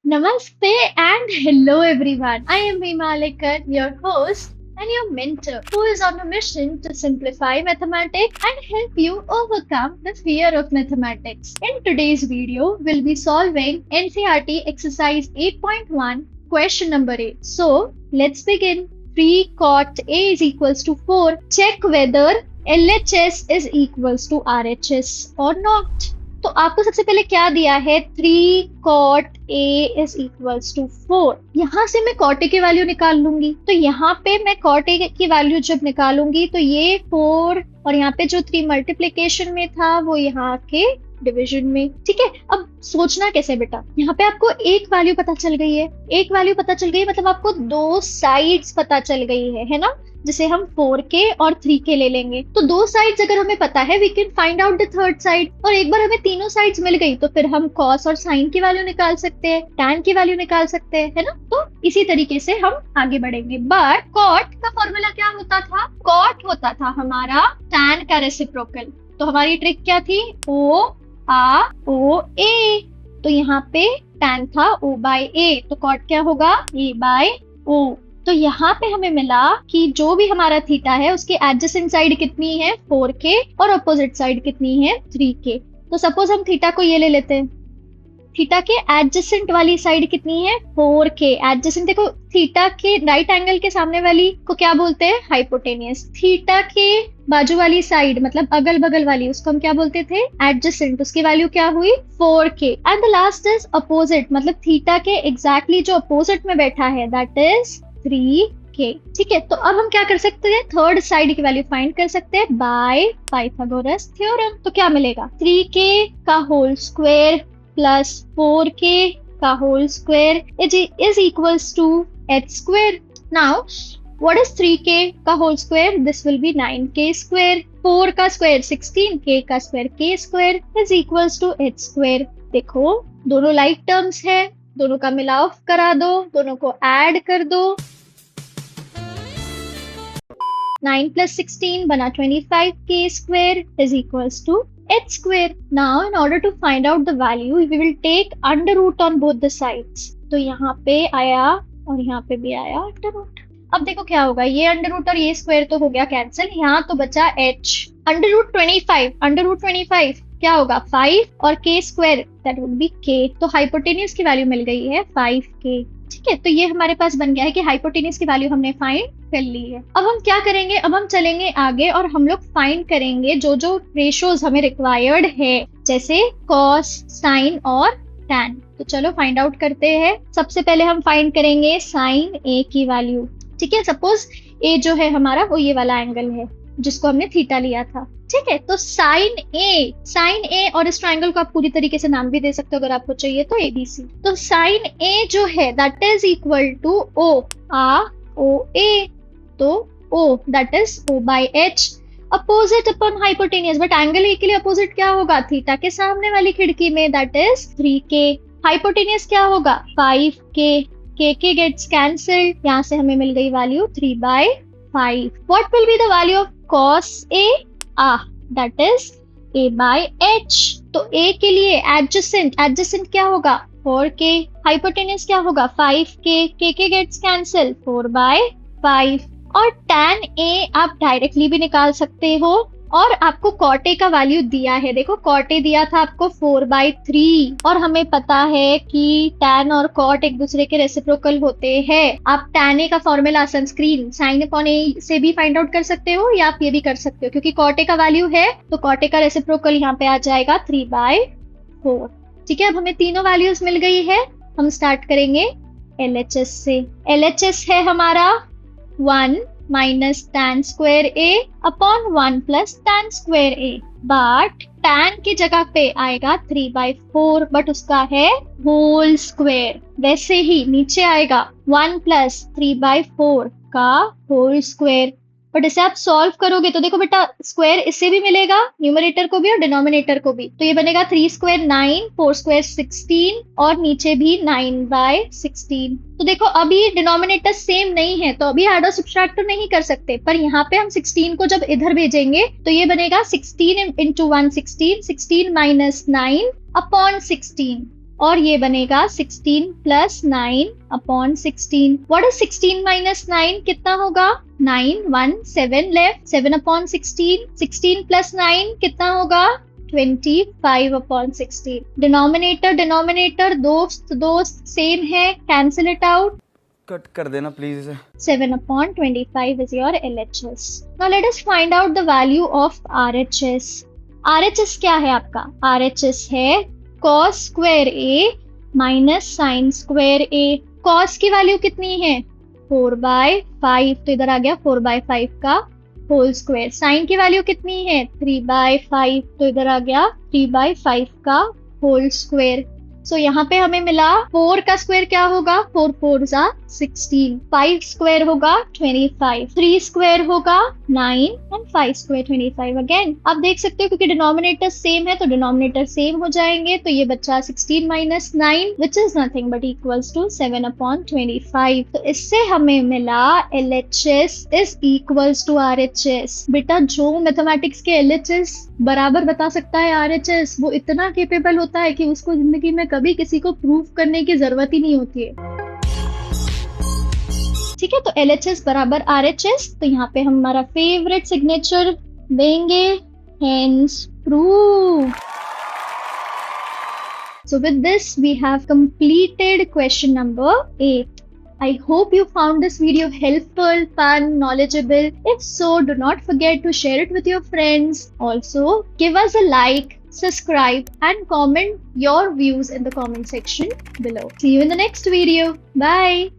Namaste and hello everyone. I am Himalekar, your host and your mentor, who is on a mission to simplify mathematics and help you overcome the fear of mathematics. In today's video, we'll be solving NCERT exercise 8.1, question number 8. So, let's begin. 3 cot A is equals to 4. Check whether LHS is equals to RHS or not. तो आपको सबसे पहले क्या दिया है 3 cot A is equals to 4। यहाँ से मैं cot A की वैल्यू निकाल लूंगी, तो यहाँ पे मैं cot A की वैल्यू जब निकालूंगी तो ये 4 और यहाँ पे जो 3 मल्टीप्लीकेशन में था वो यहाँ के डिवीजन में। ठीक है, अब सोचना कैसे बेटा, यहाँ पे आपको एक वैल्यू पता चल गई है, एक वैल्यू पता चल गई मतलब आपको दो साइड्स पता चल गई है ना। जिसे हम 4k और 3k ले लेंगे तो दो साइड्स अगर हमें पता है we can find out the third side. और एक बार हमें तीनों साइड्स मिल गई तो फिर हम cos और sin की वैल्यू निकाल सकते हैं, tan की वैल्यू निकाल सकते हैं, है ना। तो इसी तरीके से हम आगे बढ़ेंगे। बट cot का फॉर्मूला क्या होता था? cot होता था हमारा tan का रेसिप्रोकल। तो हमारी ट्रिक क्या थी? O तो यहाँ पे tan था O/A, तो cot क्या होगा? A/O। तो यहाँ पे हमें मिला कि जो भी हमारा थीटा है उसकी एडजेसेंट साइड कितनी है 4k और अपोजिट साइड कितनी है 3k। तो सपोज हम थीटा को ये ले लेते हैं, थीटा के एडजेसेंट वाली साइड कितनी है 4k। एडजेसेंट देखो, थीटा के राइट एंगल के सामने वाली को क्या बोलते हैं? हाइपोटेनियस। थीटा के बाजू वाली साइड मतलब अगल बगल वाली उसको हम क्या बोलते थे? एडजेसेंट। उसकी वैल्यू क्या हुई 4k। And the last is opposite, मतलब थीटा के एग्जैक्टली जो अपोजिट में बैठा है दैट इज 3k। ठीक है, तो अब हम क्या कर सकते हैं? थर्ड साइड की वैल्यू फाइंड कर सकते हैं बाय पाइथागोरस थ्योरम। तो क्या मिलेगा? 3k का होल स्क्वायर प्लस 4k का whole square is equals to h square. Now what is 3k का whole square? This will be 9k square. 4 का स्क्वायर 16, k का स्क्वायर k square is equals to h square. देखो दोनों like terms है, दोनों का मिलाव करा दो, दोनों को ऐड कर दो। 9 plus 16 बना 25k square is equals to h square. Now in order to find out the value we will take under root on both the sides. तो यहाँ पे आया और यहाँ पे भी आया अंडर रूट। अब देखो क्या होगा, ये अंडर रूट और ये स्क्वायर तो हो गया कैंसिल, यहाँ तो बचा h। अंडर रूट 25 क्या होगा 5 और k square that would be k। तो हाइपोटेनियस की वैल्यू मिल गई है 5k। ठीक है, तो ये हमारे पास बन गया है कि हाइपोटेनियस की वैल्यू हमने फाइंड कर ली है। अब हम क्या करेंगे? अब हम चलेंगे आगे और हम लोग फाइंड करेंगे जो जो रेशोज हमें रिक्वायर्ड है, जैसे cos, sin और tan। तो चलो फाइंड आउट करते हैं। सबसे पहले हम फाइंड करेंगे sin A की वैल्यू। ठीक है, सपोज A जो है हमारा वो ये वाला एंगल है जिसको हमने थीटा लिया था। ठीक है, तो sin A और इस ट्रायंगल को आप पूरी तरीके से नाम भी दे सकते हो अगर आपको चाहिए तो ABC। तो sin A जो है that is equal to OA, तो O that is O/H opposite upon hypotenuse. But angle A के लिए अपोजिट क्या होगा? थीटा के सामने वाली खिड़की में दैट इज 3k। हाइपोटेनियस क्या होगा 5k। k गेट्स कैंसिल्ड, यहाँ से हमें मिल गई value 3/5। What will be the value of cos A? That is A/H। तो A के लिए एडजेसेंट क्या होगा 4k। हाइपोटेनियस क्या होगा 5k। k gets cancel 4/5। और tan A आप डायरेक्टली भी निकाल सकते हो और आपको cot A का वैल्यू दिया है। देखो cot A दिया था आपको 4/3 और हमें पता है कि tan और cot एक दूसरे के रेसिप्रोकल होते हैं। आप tan A का formula sunscreen sin upon A से भी फाइंड आउट कर सकते हो या आप ये भी कर सकते हो, क्योंकि cot A का वैल्यू है तो cot A का रेसिप्रोकल यहाँ पे आ जाएगा 3/4। ठीक है, अब हमें तीनों वैल्यूज मिल गई है। हम स्टार्ट करेंगे LHS से। LHS है हमारा 1 minus tan square A upon 1 plus tan square A। But tan की जगह पे आएगा 3/4, बट उसका है होल स्क्वायर। वैसे ही नीचे आएगा 1 plus 3/4 का होल स्क्वायर। बट इसे आप सॉल्व करोगे तो देखो बेटा स्क्वायर इससे भी मिलेगा, न्यूमरेटर को भी और डिनोमिनेटर को भी। तो ये बनेगा 3 स्क्वायर 9, 4 स्क्वायर 16 और नीचे भी 9/16। तो देखो अभी डिनोमिनेटर सेम नहीं है तो अभी ऐड और सब्ट्रैक्ट तो नहीं कर सकते, पर यहाँ पे हम 16 को जब इधर भेजेंगे तो ये बनेगा 16 into 1 16, 16 minus 9 upon 16। और ये बनेगा 16 plus 9 upon 16। What is 16 minus 9? कितना होगा? 9, 1, 7 लेफ्ट, 7 अपॉन 16। 16 प्लस 9 कितना होगा? 25 अपॉन 16। डिनोमिनेटर डिनोमिनेटर दोस्त दोस्त सेम है, कैंसिल इट आउट। कट कर देना प्लीज इसे। 7 upon 25 is your LHS. Now let us find out the value of RHS. RHS क्या है आपका? RHS है cos square A minus sin square A. cos की वैल्यू कितनी है? 4/5, तो इधर आ गया 4/5 का होल स्क्वायर। sin की वैल्यू कितनी है? 3/5, तो इधर आ गया 3/5 का होल स्क्वायर। सो यहाँ पे हमें मिला 4 का स्क्वायर क्या होगा? 4 4 जा 16, 5 स्क्वायर होगा 25, 3 स्क्वायर होगा 9 एंड 5 स्क्वायर 25 अगेन। आप देख सकते हो क्योंकि डिनोमिनेटर सेम है तो डिनोमिनेटर सेम हो जाएंगे, तो ये बच्चा 16 minus 9 which is nothing but equals to 7 upon 25। तो इससे हमें मिला LHS is equals to RHS। बेटा जो मैथमेटिक्स के LHS बराबर बता सकता है RHS, वो इतना केपेबल होता है कि उसको जिंदगी में कभी किसी को प्रूफ करने की जरूरत ही नहीं होती है। ठीक है, तो LHS बराबर RHS, तो यहाँ पे हम हमारा फेवरेट सिग्नेचर देंगे, hence prove. So with this we have completed question number 8. I hope you found this video helpful, fun, knowledgeable. If so, do not forget to share it with your friends. Also, give us a like, subscribe and comment your views in the comment section below. See you in the next video. Bye.